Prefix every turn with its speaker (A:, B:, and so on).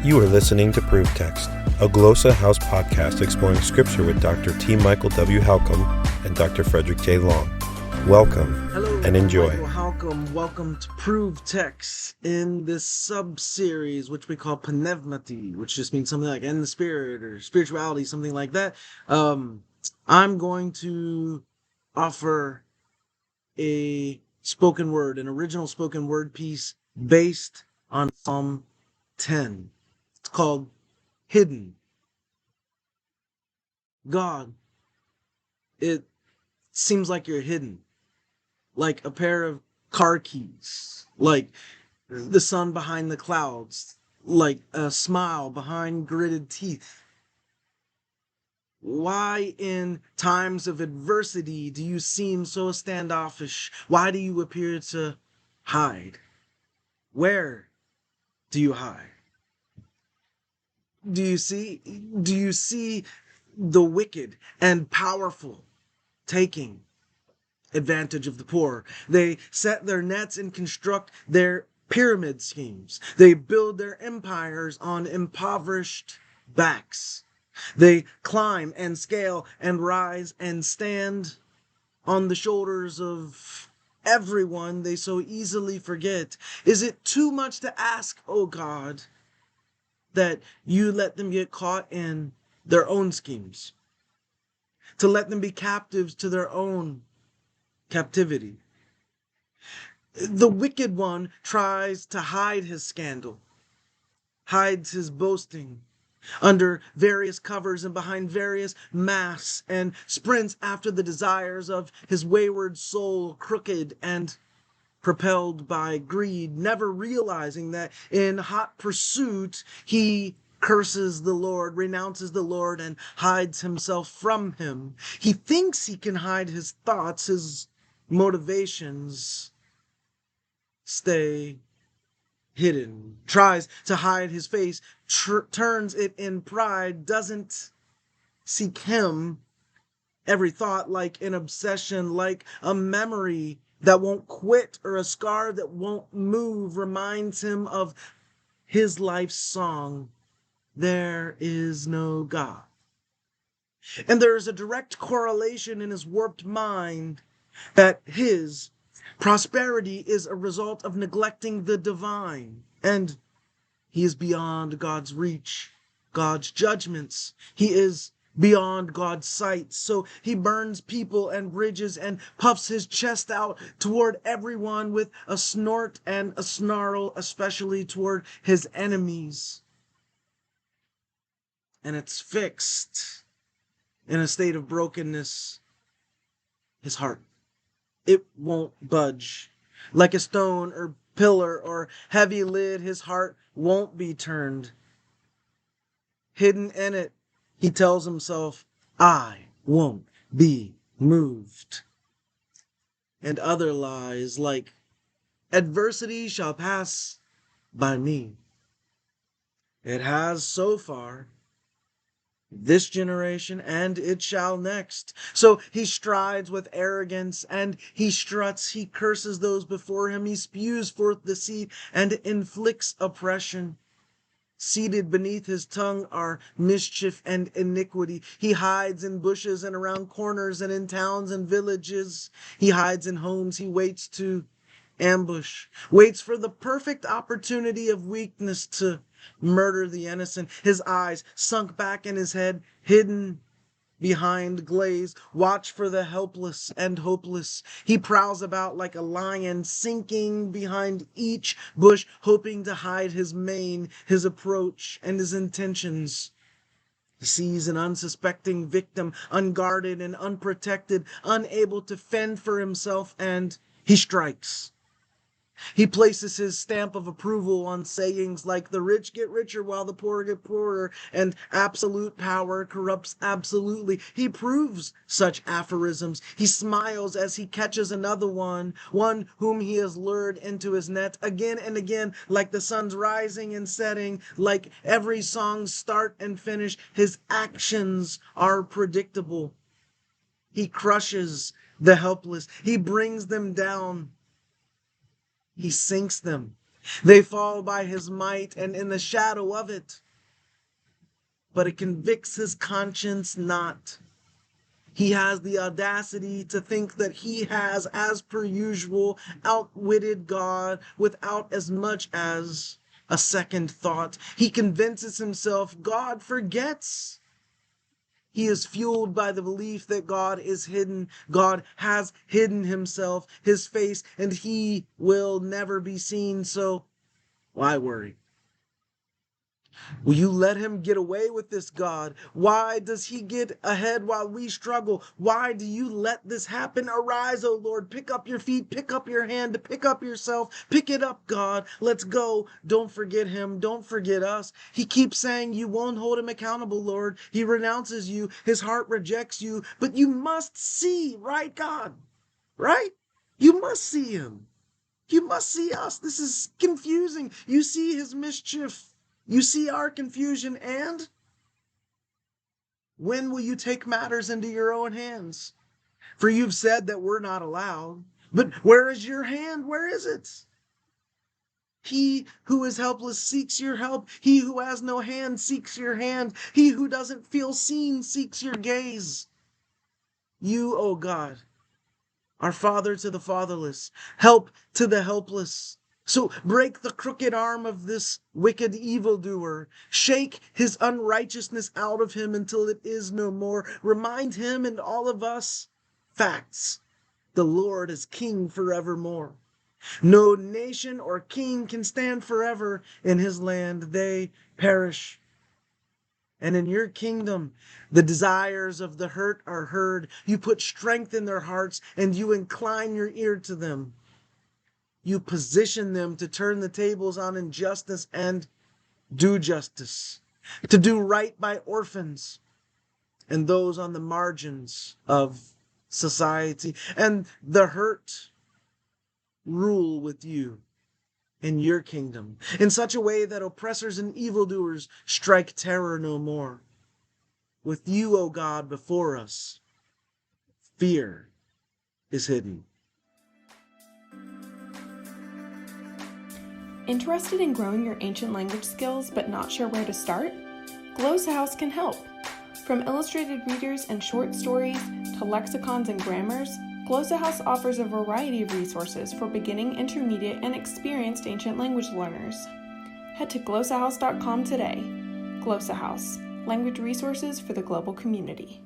A: You are listening to Proof Text, a Glossa House podcast exploring Scripture with Dr. T. Michael W. Halcomb and Dr. Frederick J. Long. Welcome.
B: Hello,
A: and enjoy.
B: Michael Halcomb. Welcome to Proof Text in this sub-series, which we call Pnevmati, which just means something like in the spirit or spirituality, something like that. I'm going to offer a spoken word, an original spoken word piece based on Psalm 10. It's called Hidden. God, it seems like you're hidden, like a pair of car keys, like the sun behind the clouds, like a smile behind gritted teeth. Why in times of adversity do you seem so standoffish? Why do you appear to hide? Where do you hide? Do you see the wicked and powerful taking advantage of the poor? They set their nets and construct their pyramid schemes. They build their empires on impoverished backs. They climb and scale and rise and stand on the shoulders of everyone they so easily forget. Is it too much to ask, oh God, that you let them get caught in their own schemes, to let them be captives to their own captivity? The wicked one tries to hide his scandal, hides his boasting under various covers and behind various masks, and sprints after the desires of his wayward soul, crooked and propelled by greed, never realizing that in hot pursuit he curses the Lord, renounces the Lord, and hides himself from him. He thinks he can hide his thoughts, his motivations stay hidden, tries to hide his face, turns it in pride, doesn't seek him. Every thought like an obsession, like a memory that won't quit or a scar that won't move, reminds him of his life's song, "There is no God." And there is a direct correlation in his warped mind that his prosperity is a result of neglecting the divine, and he is beyond God's reach, God's judgments. He is beyond God's sight. So he burns people and bridges and puffs his chest out toward everyone with a snort and a snarl, especially toward his enemies. And it's fixed in a state of brokenness, his heart. It won't budge. Like a stone or pillar or heavy lid, his heart won't be turned. Hidden in it, he tells himself, "I won't be moved." And other lies like, "Adversity shall pass by me." It has so far, this generation, and it shall next. So he strides with arrogance and he struts, he curses those before him, he spews forth deceit and inflicts oppression. Seated beneath his tongue are mischief and iniquity. He hides in bushes and around corners and in towns and villages. He hides in homes he waits to ambush, waits for the perfect opportunity of weakness to murder the innocent. His eyes sunk back in his head, hidden behind glaze, watch for the helpless and hopeless. He prowls about like a lion, sinking behind each bush, hoping to hide his mane, his approach, and his intentions. He sees an unsuspecting victim, unguarded and unprotected, unable to fend for himself, and he strikes. He places his stamp of approval on sayings like "the rich get richer while the poor get poorer" and "absolute power corrupts absolutely." He proves such aphorisms. He smiles as he catches another one whom he has lured into his net again and again, like the sun's rising and setting, like every song's start and finish. His actions are predictable. He crushes the helpless. He brings them down. He sinks them They fall by his might and in the shadow of it, but it convicts his conscience not. He has the audacity to think that he has, as per usual, outwitted God without as much as a second thought. He convinces himself God forgets. He is fueled by the belief that God is hidden. God has hidden himself, his face, and he will never be seen. So why worry? Will you let him get away with this, God? Why does he get ahead while we struggle? Why do you let this happen? Arise, O Lord. Pick up your feet, pick up your hand, pick up yourself. Pick it up, God. Let's go. Don't forget him. Don't forget us. He keeps saying you won't hold him accountable, Lord. He renounces you. His heart rejects you. But you must see, right, God? Right? You must see him. You must see us. This is confusing. You see his mischief. You see our confusion, and when will you take matters into your own hands? For you've said that we're not allowed. But where is your hand? Where is it? He who is helpless seeks your help. He who has no hand seeks your hand. He who doesn't feel seen seeks your gaze. You, O God, are father to the fatherless, help to the helpless. So break the crooked arm of this wicked evildoer. Shake his unrighteousness out of him until it is no more. Remind him and all of us facts. The Lord is king forevermore. No nation or king can stand forever in his land. They perish. And in your kingdom, the desires of the hurt are heard. You put strength in their hearts and you incline your ear to them. You position them to turn the tables on injustice and do justice, to do right by orphans and those on the margins of society. And the hurt rule with you in your kingdom in such a way that oppressors and evildoers strike terror no more. With you, O God, before us, fear is hidden.
C: Interested in growing your ancient language skills but not sure where to start? Glossa House can help. From illustrated readers and short stories to lexicons and grammars, Glossa House offers a variety of resources for beginning, intermediate, and experienced ancient language learners. Head to glossahouse.com today. Glossa House, language resources for the global community.